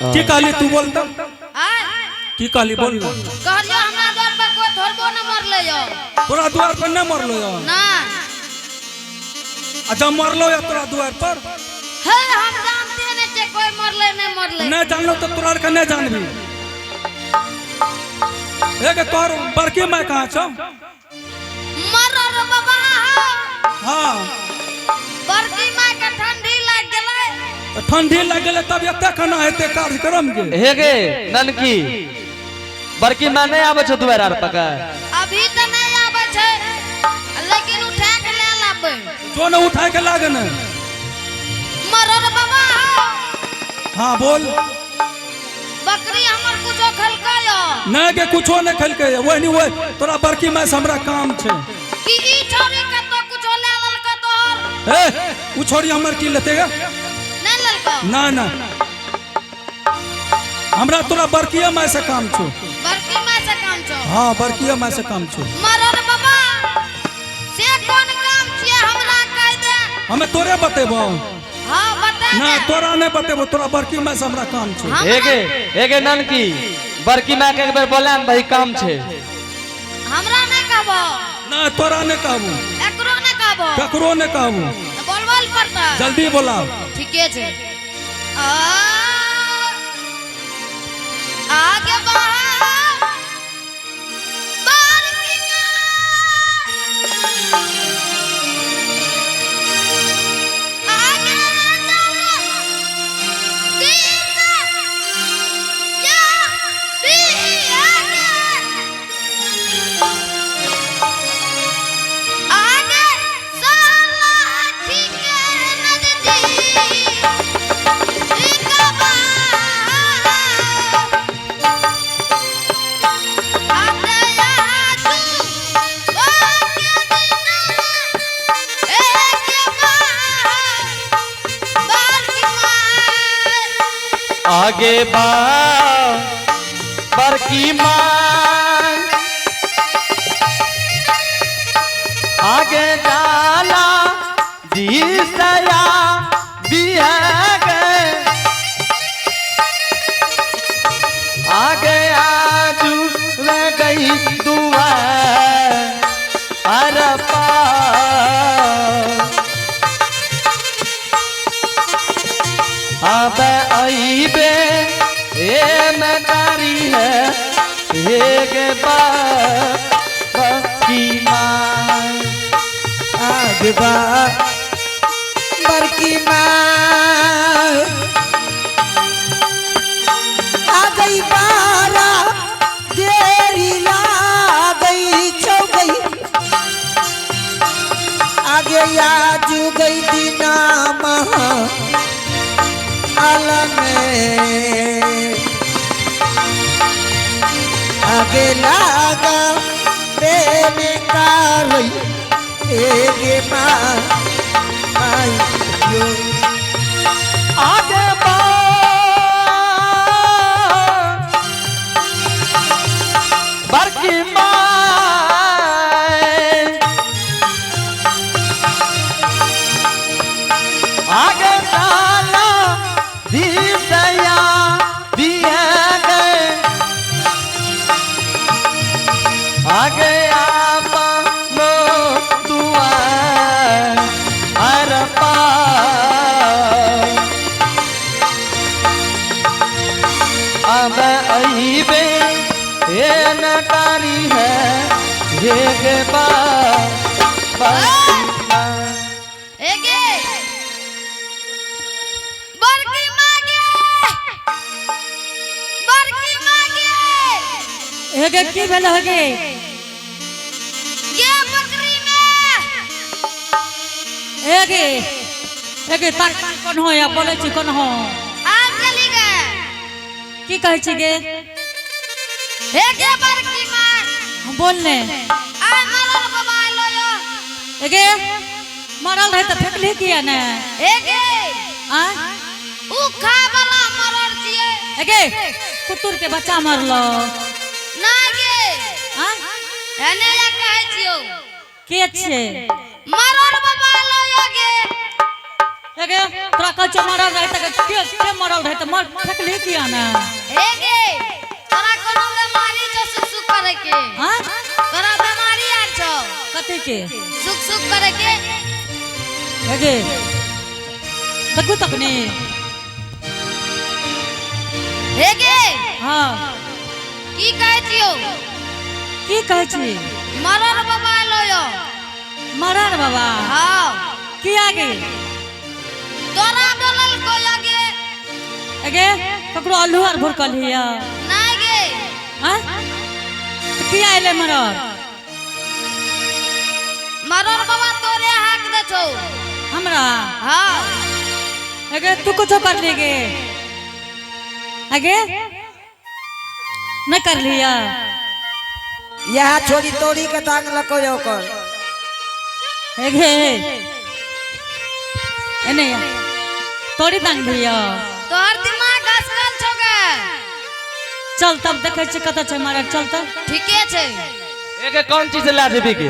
की कहली तू बोलता आय की कहली बोल कहलियो हमरा द्वार पर कोई थोड़बो न मरले यो तोरा द्वार पर न मरलो यो ना अच्छा मरलो या तोरा द्वार पर हे हम जानते न छे कोई मरले न जानलो तो तोरा के न जानबी एक तोर बड़की मां कहां छ मरर बाबा हां बड़की मां के ठंडी लग गेलै ठंडी लग गेलै तब एते खाना हेते कार्यक्रम के हे गे ननकी बड़की मां नहीं आवे छ द्वार आर पका अभी तो नहीं आवे छे लेकिन उठा के ले लाबे जो न उठा के लागे न मरर बाबा हां बोल बकरी हमर कुछो खलकायो न के कुछो न खलके वही नहीं वही तोरा बड़की मां से हमरा काम छे कि ई छोरी के तो कुछो ले ललका तोर ए उ छोरी हमर की लेतेगा नहीं ललका ना ना हमरा तोरा बड़की मां से काम छो बड़की मां से काम छो हां बड़की मां से काम छो मरर बाबा से कोन काम छिए हमरा कह दे हमें तोरे बतेबो हां बता ना दे तोरा नहीं बतेबो तोरा बड़की मां से हमरा काम छो हे गे ननकी बड़की मां के एक बार बोलाम भाई काम छे हमरा नहीं कहबो ना तोरा नहीं कहबो एकरो नहीं कहबो ककरो नहीं कहबो तो बोलबल पड़ता जल्दी बोलाओ ठीके छे आगे बढ़ बड़की आगे चलो दिशा या भी आगे साला ठीक नजदीक इकबा आता या तू वाक्य दिना एक बार आगे बा बड़की मां आगे जाला दिसया बिहागे आगे आजू ले गई दुआ अरपा अब आईबे ए नकारी है एक बड़की मां आगे बा बड़की मां आ गई बारा देरी ला गई छौ गई आगे आजू गई दीना महा आलम आगे लागा प्रेम कारई एगे मां आई यो आगे बड़की आगे साला दिसया दिया गए आगे आपा लो दुआ अरपा अब आईबे ये नकारी है ये बा एगे बड़की मांगे हेगे की भेल हेगे ये बकरी में हेगे हेगे ताक कोन हो या बोले छी कोन हो आप चली गए की कहै छी गे हेगे बड़की मां हम बोल ने आय मरल बाबा लो यो हेगे मरल रहे त फेकले किया ने हेगे आ उ खा वाला मरल छिए हेगे कुतुर के बच्चा मरलो ना गे आ एने या कहै छियो के छे मरल बाबा लो यो गे गे तोरा कल च मरल रहे त के मरल रहे त मर फेकली किया ना हे गे तोरा कोनो बीमारी छ सुख सुख करे के हां तोरा बीमारी आर छ कथि के सुख सुख करे के हे गे तकु तकनी हे गे हां की कहै छियो की कहै छी मरर बाबा लोयो मरर बाबा हां की आगे तोरा बोलल को आगे अगे ककरो अल्लू आर भुरकल हिया नहीं गे हां तो की आइले मरर मरर बाबा तोरे हाथ दे छौ हमरा हां अगे तू कुछ कर ले गे अगे नहीं कर लिया यह छोरी तोरी के टांग लको ओकर अगे एने तोड़ी दांग दिया तोहर दिमाग घसकल छौ गे चल तब देखे छ कत छ मारा चल तब ठीके छै एके कौन चीज ला देबे के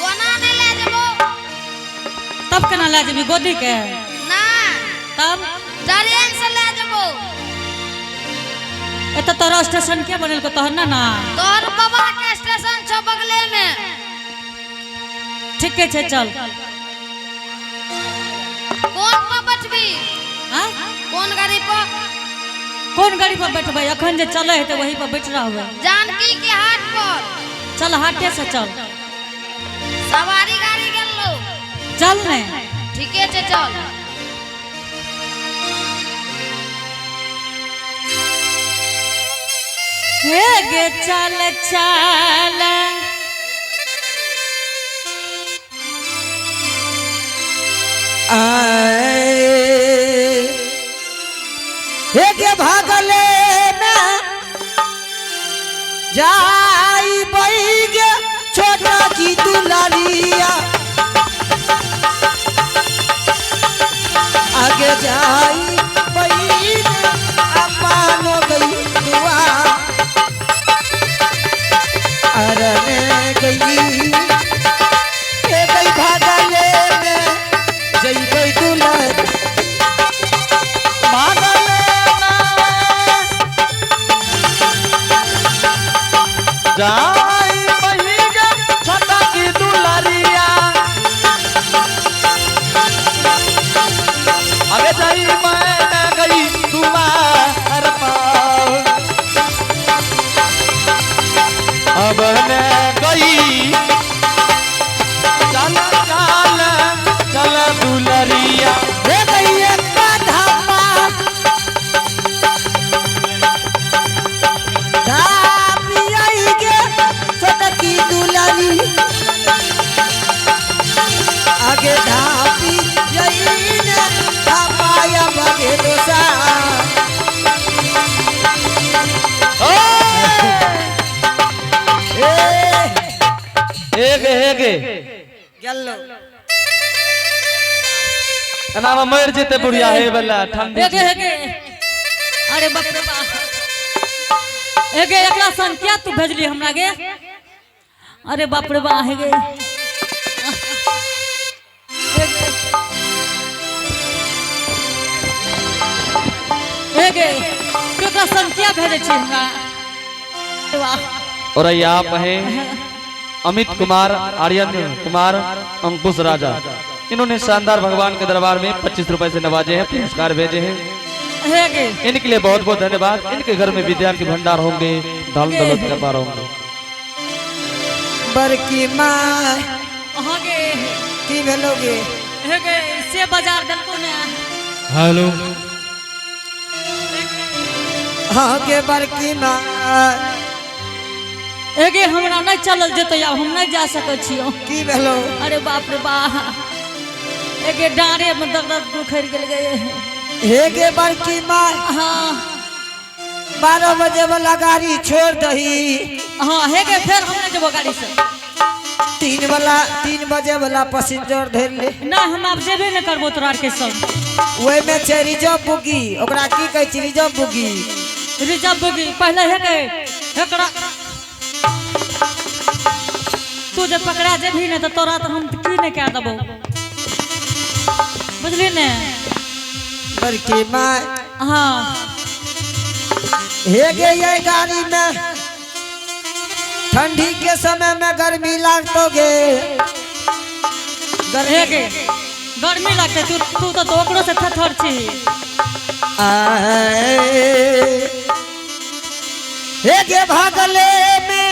कोना नै ले जेबो तब केना ले जेबी गोदी के ना तब ट्रेन से ले जेबो एत तोरा स्टेशन के बनल को तोहर ना तोहर बाबा के स्टेशन छ बगले में ठीक है चल कौन पर बैठबी हां कौन गाड़ी पर कौन गाड़ी पर बैठबै अखन जे चले है तो वही पर बैठ रहबै जानकी के हाट पर चल हाटे से चल सवारी गाड़ी गेलो चल ने ठीके छै चल हे गे चल चल हे के भागले ना जाई बैगे छोटा की दुलारिया आगे जाई बैगे अम्मानो गई दुआ अरने गई हे गई भागले में जई गई दुलार जाई बहिगा छोटा की दुलारिया आगे जाई मैं गई तुम्हार पार अब ने गई चल चल चल दुलारिया हे गई एक धामा धापी आई गे छोटा की दुलारी आगे धापी जई ने धापाया बगे दोसा हेगे गल्लो नाम मर जेते बुढ़िया हे बल्ला ठंडी हेगे अरे बाप रे बाप हेगे एकला सन क्या तू भेजली हमरा गे अरे बाप रे बा हेगे हेगे केकरा सन क्या भेजे छी हमरा वाह और आप हैं अमित कुमार आर्यन कुमार अंकुश राजा इन्होंने शानदार भगवान के दरबार में 25 रुपए से नवाजे हैं पुरस्कार भेजे हैं हेगे इनके लिए बहुत बहुत धन्यवाद इनके घर में विद्या के भंडार होंगे धन दौलत का पार होंगे बड़की माँ हेगे की भेलोगे हेगे से बाजार दलको ने हेलो हाँ के बड़की माँ एगे हमरा नहीं चलल जेतै अब हम नहीं जा सकै छियो की भेलो अरे बाप रे बा एगे डारे में दर्द दुखर गेल गए हे के बड़की माँ हाँ 12 बजे वाला गाड़ी छोड़ दही हाँ हेगे फिर हम नहीं जबो गाड़ी से 3 बजे वाला पैसेंजर धर ले ना हम अब जेबे नहीं करबो तोरा के संग ओए में छै रिजर्व बुगी ओकरा की कहै छी रिजर्व बुगी रिजर्व बुगी पहले हेगे हेकरा तू जब पकड़ा जेबी ने तो तोरा तो हम की नहीं कह देबो बुझली ने? बड़की माँ हाँ हे गे ये गाड़ी में ठंडी के समय में गर्मी लागतोगे हे गे गर्मी लगते तू तो दोकड़ो से थर छी। हे गे भागले में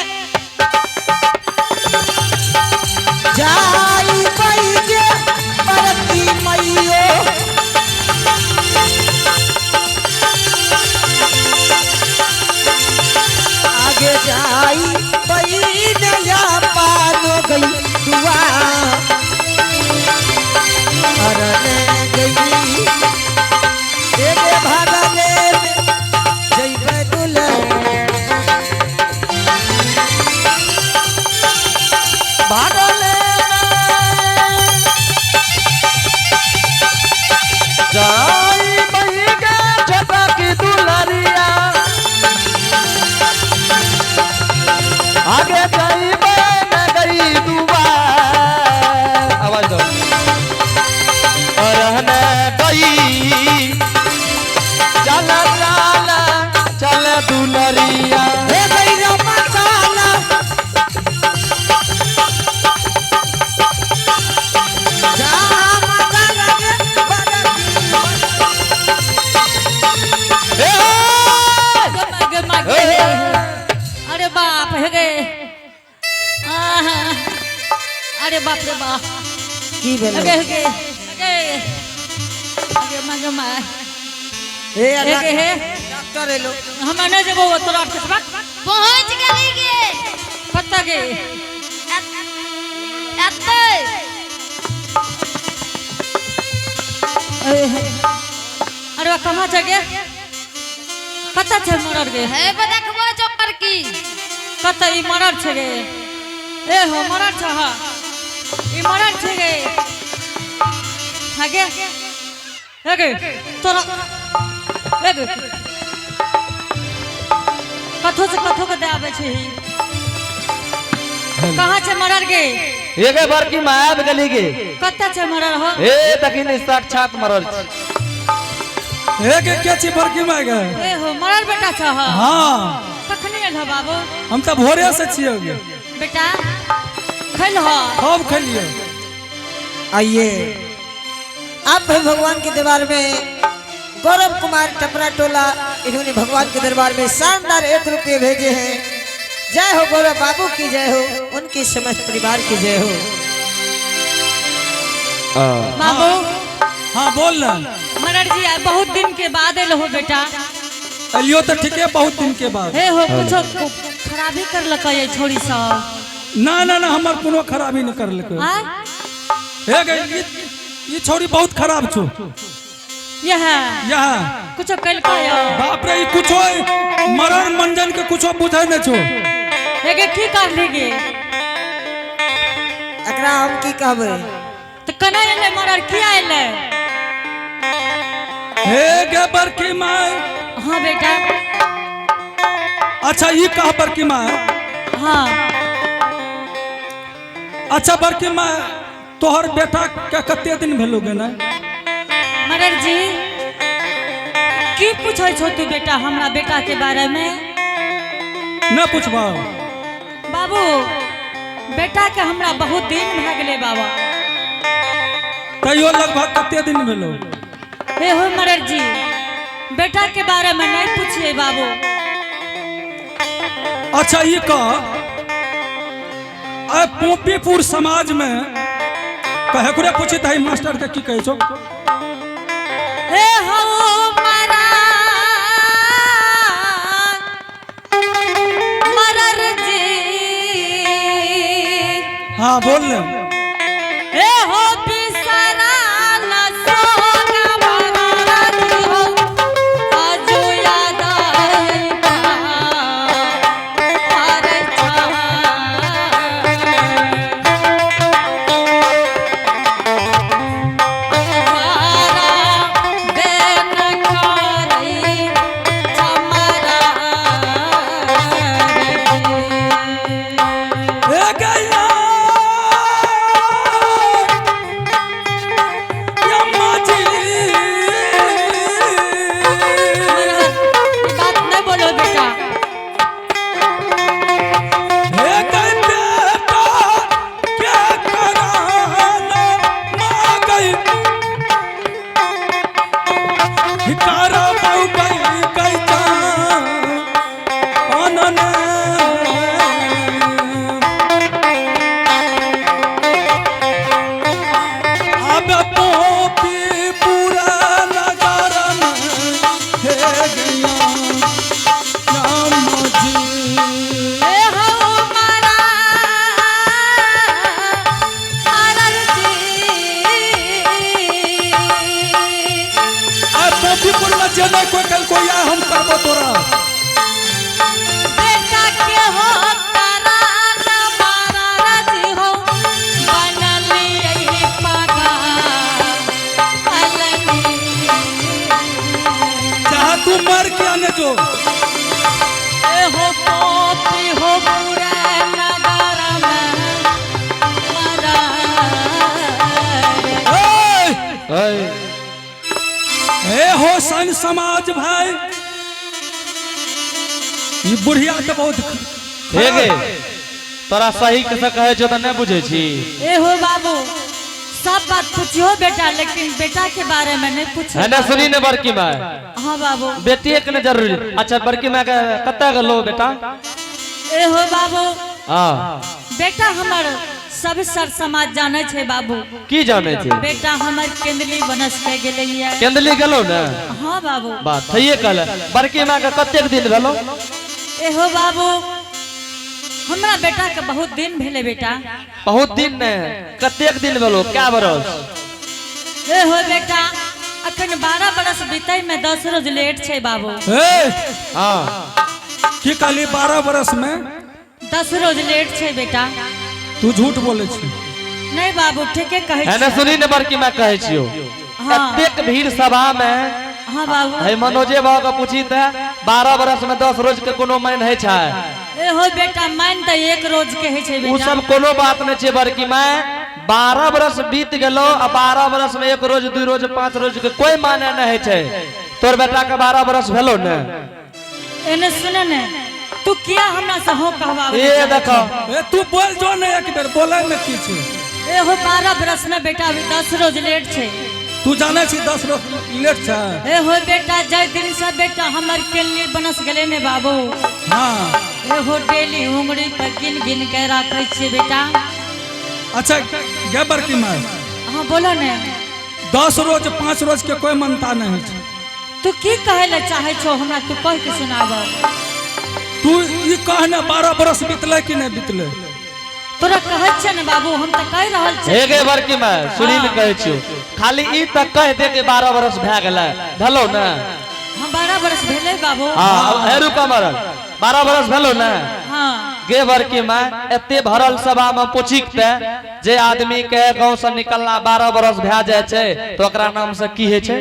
जाई पई गे बड़की मैयो आगे जाई पई नया पानो गई दुआ अरने गई गे भागले में जइबे दुल्हा भागले जाई बही गे छोटा की दुलरिया आगे जाई बन गई दुआ आवाज दो रहने गई चला चला चल दुलरिया हे गई रमचाला जा मगल गे बड़की अरे बाप हे गे अरे बाप रे बाप की भेल हे गे अरे मगे मा हे हे गे हे डॉक्टर एलो हम नहीं जबो तोरा के बात पहुंच गली गे पत्ता गे एते अरे बा कहाँ छ गे कत्ता छ मरर गे हे बे देखबो चोर की कत्ता ई मरर छ गे ए हो मरर छ हा ई मरर छ गे हागे हे गे तोरा हे गे कथो से कथो के दे आवे छै कहाँ छ मरर गे ये गे बड़की माया गली गे कत्ता छ मरर हो ए तकिन साक्षात मरल हे गे क्या छी बड़की माँ गे? ए हो मरर बेटा छ हा हाँ कखनी एल हो बाबू हम तो भोरे से छिए गे। बेटा खैल हो खूब खेलिए। आइए आप भी भगवान के दरबार में गौरव कुमार टपरा टोला इन्होंने भगवान के दरबार में शानदार 1 रुपये भेजे हैं। जय हो गौरव बाबू की जय हो, उनके समस्त परिवार की जय हो। बाबू हाँ बोल ना। मरर जी बहुत दिन के बाद एल हो बेटा। अलियो तो ठीक है बहुत दिन के बाद। हे हो कुछ खराबी कर लक ये छोरी सब ना ना ना हमार कोनो खराबी न कर लक। हां हे गे ये छोरी बहुत खराब छो। यह कुछ कल का बाप रे कुछो मरण मंजन के कुछो बुझाई न छो। हे गे की कर लेगे एकरा हम की कहबे तो कना एले मरर किया एले। हे गे बड़की माँ। हां बेटा अच्छा ये कहा बड़की माँ। हां अच्छा बड़की माँ तोहर बेटा के कते दिन भेलोगे ना? मरर जी की पूछै छो तू बेटा हमरा बेटा के बारे में? न पूछबा बाबू बेटा के हमरा बहुत दिन भ गेले बाबा। तैयो लगभग कते दिन भेलो? हे हो मरर जी बेटा के बारे में नहीं पूछिए बाबू। अच्छा ये कह पोपीपुर समाज में कहे करे पूछी ताई मास्टर के की कहे छो? हे हो मरर जी। हाँ बोल ले। हे हो बिसरा ला सोना मरर जी हो आजो याद आई अरे हे गैया भिकारा बहु गई गई आनन अब पोपी पूरा नगरन हे गया राम जी ए हो मारा आरती अब पोपीपुर में जने कोई कल को या हम करबो तोरा बेटा के हो तारा न मारा राजी हो बनली यही पागा अलनी चाह तू मर के आने जो ए हो पोती हो पूरा नगर में मारा ए हो सन समाज भाई ये बुढ़िया तो बहुत हे गे तोरा सही कैसे कहे छो त नहीं बुझे छी ए हो बाबू सब बात पूछियो बेटा लेकिन बेटा के बारे में नहीं पूछो है ना सुनी ने बड़की माँ हाँ बाबू बेटी के ने जरूरी अच्छा बड़की माँ के कत्ता गलो बेटा ए हो बाबू हां बेटा हमर सब सर समाज जाने छे बाबू की जाने छे बेटा हमर केंदली बनस के गेले ये केंदली गलो ना हाँ बाबू बात थइए कल बड़की माँ के कतेक दिन भेलो ए हो बाबू हमरा बेटा के बहुत दिन भेले बेटा बहुत दिन ने कतेक दिन भेलो क्या बरस ए हो बेटा अखन 12 बरस बीतै में 10 रोज लेट छे बाबू ए हां की कहली 12 बरस में 10 रोज लेट छे बेटा तू झूठ बोले छी नहीं बाबू ठीके कहै है ना छी सुनी ने बड़की माँ कहे छियो हाँ। कतेक भीड़ सभा में हाँ बाबू है मनोजे भाव का पूछी त 12 बरस में 10 रोज के कोनो मान है छै ए हो बेटा मान त एक रोज के है छे उ बेटा सब कोनो बात नहीं छे बड़की माँ 12 बरस बीत गेलो आ 12 बरस में 1 रोज 2 रोज 5 रोज के कोई माने नहीं है छै तोर बेटा के 12 बरस भेलो ने एने सुने ने तू किया हमरा से हो कहवावे ए देखो ए तू बोल जो ने एक बेर बोले में की छी ए हो 12 बरस में बेटा अभी 10 रोज लेट छे तू जाने छी 10 रोज लेट छ ए हो बेटा जय दिन से बेटा हमर केली बनस गेले ने बाबू हां ए हो डेली उंगली पर गिन गिन के राखै छी बेटा अच्छा गे बड़की माँ हां बोलो ने 10 रोज 5 रोज के कोई मनता नहीं छै तू की कहे ले चाहे छो हमरा तू कह के सुनाब तू ई कहना 12 बरस बीतले कि नहीं बीतले तोरा कहै छ ने बाबू हम त कह रहल छी हे गे बड़की माँ सुनी ने कहे छियो खाली ई तक कह दे के 12 बरस भए गेलै भेलो ना हम 12 बरस भेले बाबू हां हेरु कमरल 12 बरस भेलो ना हां गे बड़की माँ एते भरल सभा में पूछिकते जे आदमी के गांव से निकलना 12 बरस भए जाय छै तो ओकरा नाम से की हे छै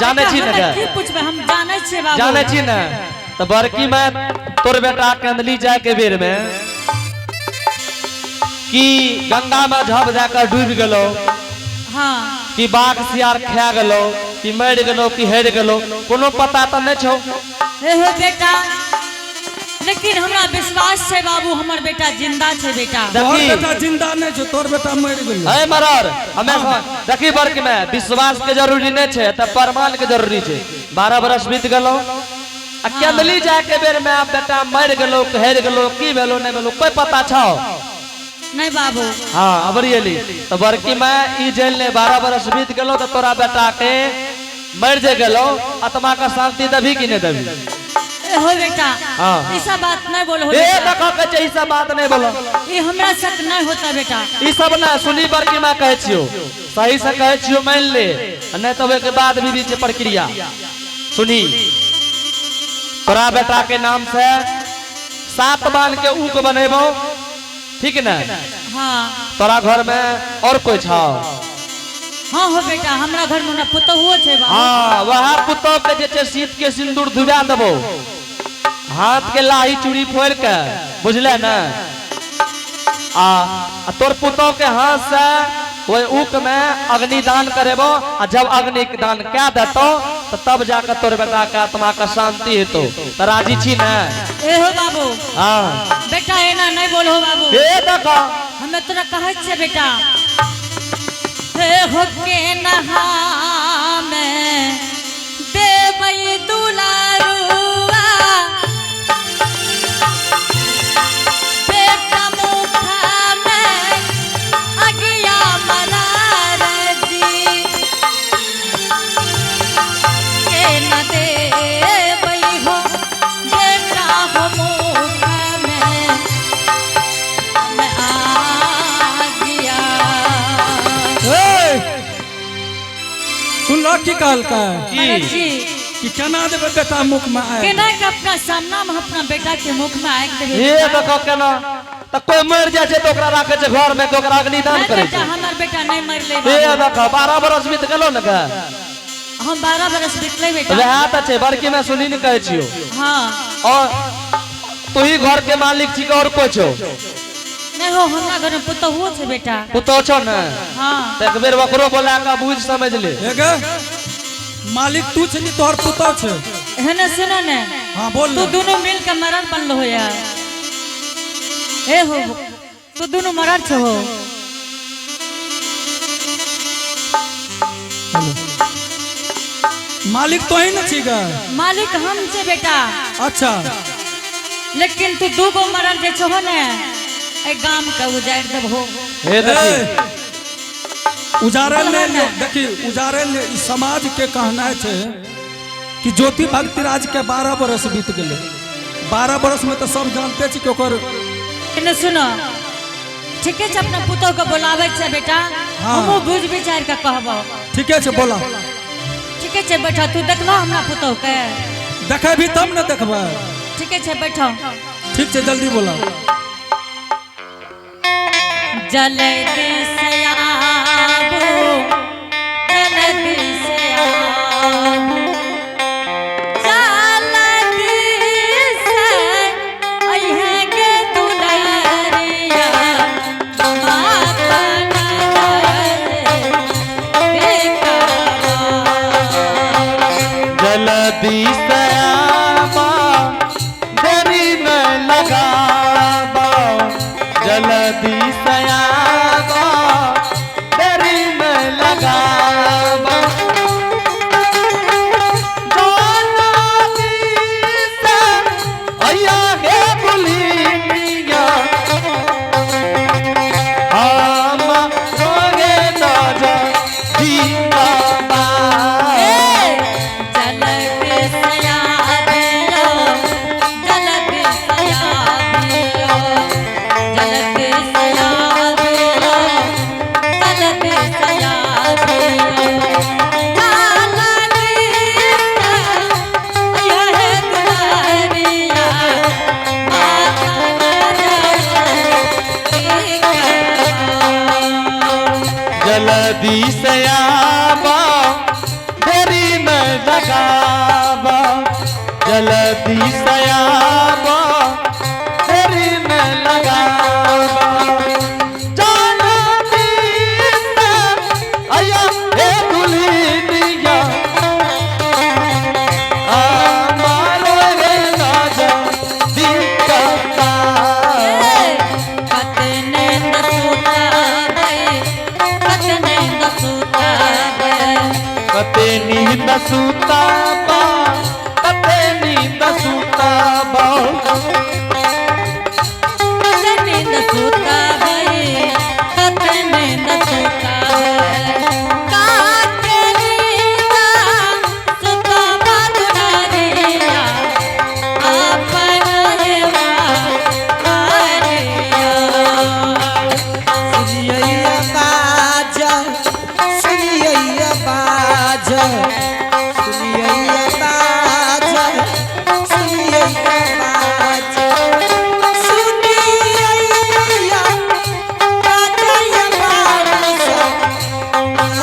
जाने छी ने की पूछबे हम जाने छी बाबू जाने छी ने तो बड़की माँ तोर बेटा केंदली जाए के बेर में कि गंगा में झप जाकर डूब गेलो हां कि बाघ सियार खा गेलो कि मर गेलो कि हेर गेलो कोनो पता तो नहीं छौ ए हो बेटा लेकिन हमरा विश्वास छै बाबू हमर बेटा जिंदा छै बेटा तोर देखी बेटा जिंदा नहीं छै तोर बेटा मर गेल है मरर हमेशा देखी बड़की में विश्वास के जरूरी नहीं छै त प्रमाण के जरूरी छै 12 बरस बीत गेलो आ केंदली जाए के बेर में बेटा मर गेलो हेर गेलो की भेलो नहीं भेलो कोई पता छौ नहीं बाबू हां अबरियली तो बड़की में ई जेल ने 12 बरस बीत गेलो तो तोरा बेटा के मर जे गेलो आत्मा का शांति देबी कि नहीं देबी ए हो बेटा हाँ। ई सब बात नहीं बोलो हो ए बेटा। देखो के छै ई सब बात नहीं बोलो ई हमरा शक नहीं होता बेटा ई सब ना सुनी बड़की माँ कहे छियो सही से कहे छियो मान ले नहीं तो के बाद भी बीच प्रक्रिया सुनी तोरा बेटा के नाम से 7 बांध के ऊक बनेबो ठीक ना हां तोरा घर में और कोई छौ हां हो बेटा हमरा घर में ना पुतहुओ छै बाबू हां वह पुतौ के जे छै शीत के सिंदूर धुबा देबो हाथ के लाही चूड़ी फोड़ के बुझले ना आ तोर पुतौ के हाथ से ओए ऊक में अग्निदान करेबो आ जब अग्निदान क्या देतो तो तब जाकर तोर बेटा के आत्मा का शांति हेतो तो राजी छी ना ए हो बाबू हां बेटा एना नहीं बोलो बाबू ए देखो हमें तोरा कहै छै बेटा हे हो के नहा की कहल का महाराज जी कि केना देबे बेटा मुख में आए केना के अपना सामना में अपना बेटा के मुख में आग देबे ये देखो केना त कोई मर जाय छै तो ओकरा राखे छै घर में तो ओकरा अग्निदान नहीं करे बेटा छै हमार बेटा नहीं मरले ये देखो 12 बरस बीत गेलो न का हम 12 बरस बीतले बेटा वह त छै बड़की में सुनी न कहै छियो हाँ और तू ही घर के मालिक छी और कोई छो नहीं हो हमरा घर में पुतहुओ छै बेटा पुतो छो न हाँ त एक बेर ओकरो बोला के बुझ समझ ले एगे मालिक तू छ नी तोहर पुतो छ एहने सुनो ने हां बोल तू दोनों मिल के मरद बनलो हो यार ए हो तू दोनों मरद छ हो मालिक तो ही न छी गा मालिक हम छे बेटा अच्छा लेकिन तू दू गो मरद जे छहो ने ए गाम के उजाड़ देबहो हे देखी उजारल ले देखी उजारल ले इस समाज के कहना है कि ज्योति भक्तिराज के 12 बरस बीत गए 12 बरस में तो सब जानते छी कि ओकर इने सुनो ठीके छै अपना पुतौ के बुलावे छै बेटा हाँ। हमहु बुझ विचार के कहबो ठीके छै बोला ठीके छै बैठो तू देखलो हमरा पुतौ के देखे भी तब न देखबे ठीके छै बैठो ठीक छै जल्दी बोला जल्दी से आबो जल्दी से आबो जल्दी से अइहे के दुलारिया माता जल्दी से आबा देरी न लगाबा जल्दी से आबा देरी न लगाबा जल्दी से आया हे बुलिया हम रोगे ना जा दीवाना जल्दी से आबियो जल्दी से आबियो जल्दी से आबियो जल्दी से आबियो जल्दी से आबा देरी न लगाबा जल्दी से आबा देरी न लगाबा जल्दी से आया हे दुल्हनिया हमारो रे राजा दीवाना कतने न सुतावे कतने न सुतावे कते नींद सुताबा कते नींद सुताबा कतने न सुतावे कतने न सुतावे कातनी ना सुतावा दुलारिया अपन हेवा आरिया सुनिए बाजा सुनिए बाजा सुनिए बाजा सुनिए बाजा सुनिए बाजा ये बाजा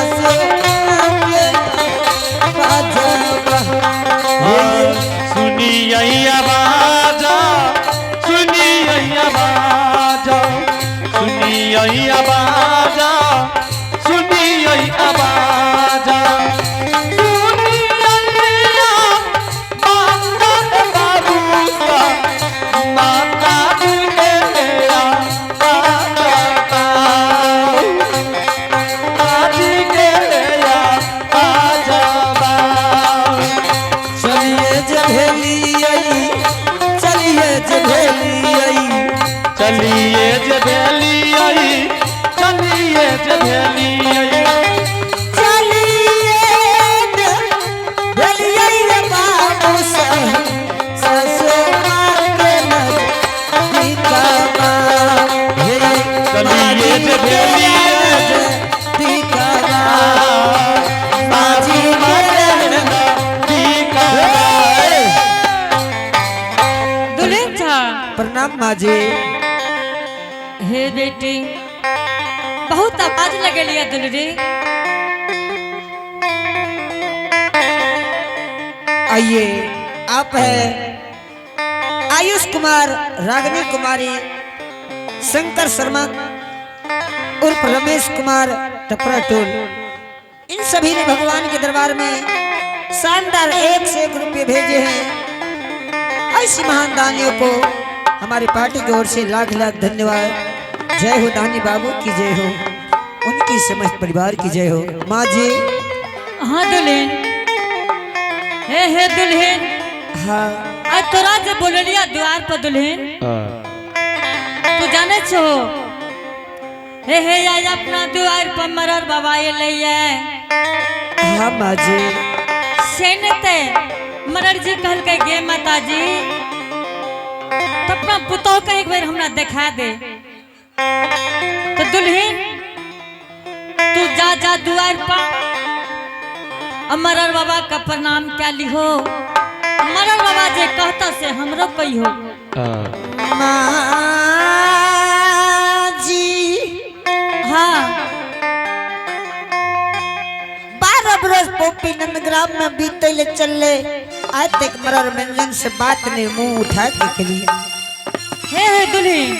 आसे बाजा सुनिए आवाजा सुनिए आवाजा सुनिए आवाजा सुनिए आवाजा माता दुनिया आज गया आजाबा चलिए जभेली आई चलिए जभेली आई चलिए जबेली आई चलिए जबेली आई चलिए जभेली आई रे बाबू ससुराल के नजदीका चलिए जबेली आई नजदीका बाजी माँ जी। हे बेटी बहुत आवाज लगेलिया दुलरी। आइए आप है आयुष कुमार, रागिनी कुमारी, शंकर शर्मा उर्फ रमेश कुमार टपरा टोल, इन सभी ने भगवान के दरबार में शानदार 1 से 1 रुपये भेजे हैं। ऐसी महान दानियों को हमारी पार्टी की ओर से लाख लाख धन्यवाद। जय हो दानी बाबू की जय हो, उनकी समस्त परिवार की जय हो। माँ जी। हाँ दुल्हन, हे दुल्हन, हाँ आज तोरा जे बोललिया द्वार पर दुल्हन, तू जाने छो हे आज अपना द्वार पर मरर बाबा ये लइए। हाँ माँ जी। सेनते मरर जी कहल के गे माता जी तो अपना पुतोह के एक बार हमरा दिखा दे। तो दुल्हन तू जा द्वार पर मरर बाबा का प्रणाम क्या लिहो। मरर बाबा जे कहता से हमरो कहियो। माँ जी। हाँ 12 बरस पोपी नंदग्राम में बीतले चले, आज तक मरर मंजन से बात ने मुंह उठा के करी। हे दुल्हन,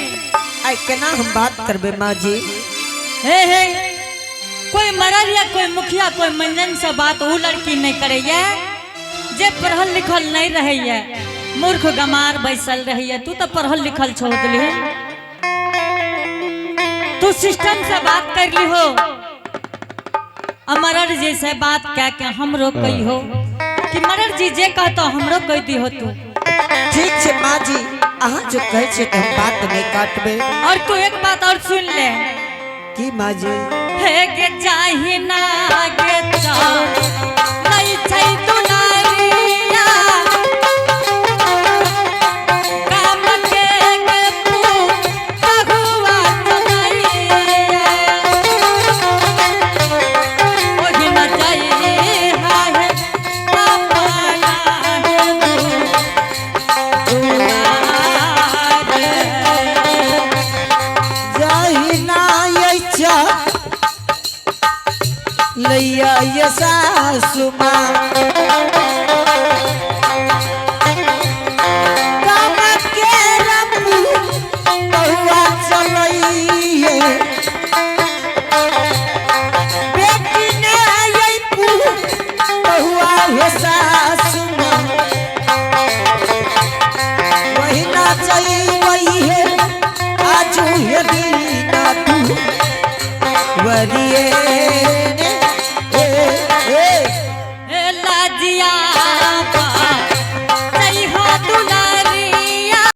आई केना हम बात करबे माँ जी। हे कोई मरल या कोई मुखिया कोई मंजन से बात वो लड़की नहीं करे जे पढ़ल लिखल नहीं रहे, मूर्ख गमार बैसल रही। तू तो पढ़ल लिखल छोड़ दिली, तू सिस्टम से बात कर ली हो। मरर जी से बात क्या क्या हमरो कही हो कि मरर जी जे कहता हमरो कह दी हो। तू ठीक है माँ जी, अहाँ जो कहे छे तो हम बात नहीं काटबे। और तू एक बात और सुन ले की माँ जी। हे गे जाहि ना गे जा नहीं छै दुलारिया काम के तू अगुआ चलैया ओहि न जाई हाय पापाया जाहि ना यैचा लैया ये सासु माँ काम के रब्बू बहुआ चलैये बेटी ने यैपू बहुआ ये सासु माँ वही ना चाहिए वही है आजू ये दीना तू वरिये लाजिया